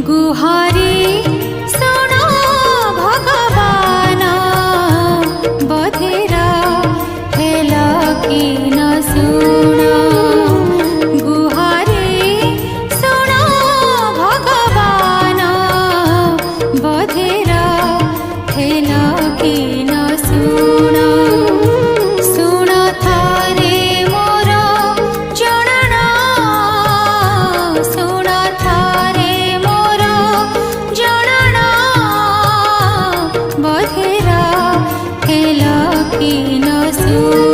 गुहारी सुन भगवान बधिरा हेल कि न सुन गुहारी सुन भगवान बधिरा हेल कि न सुन सुन थारे मोर जणना सुन थारे मोर जणना बधिरा हेल कि न सुन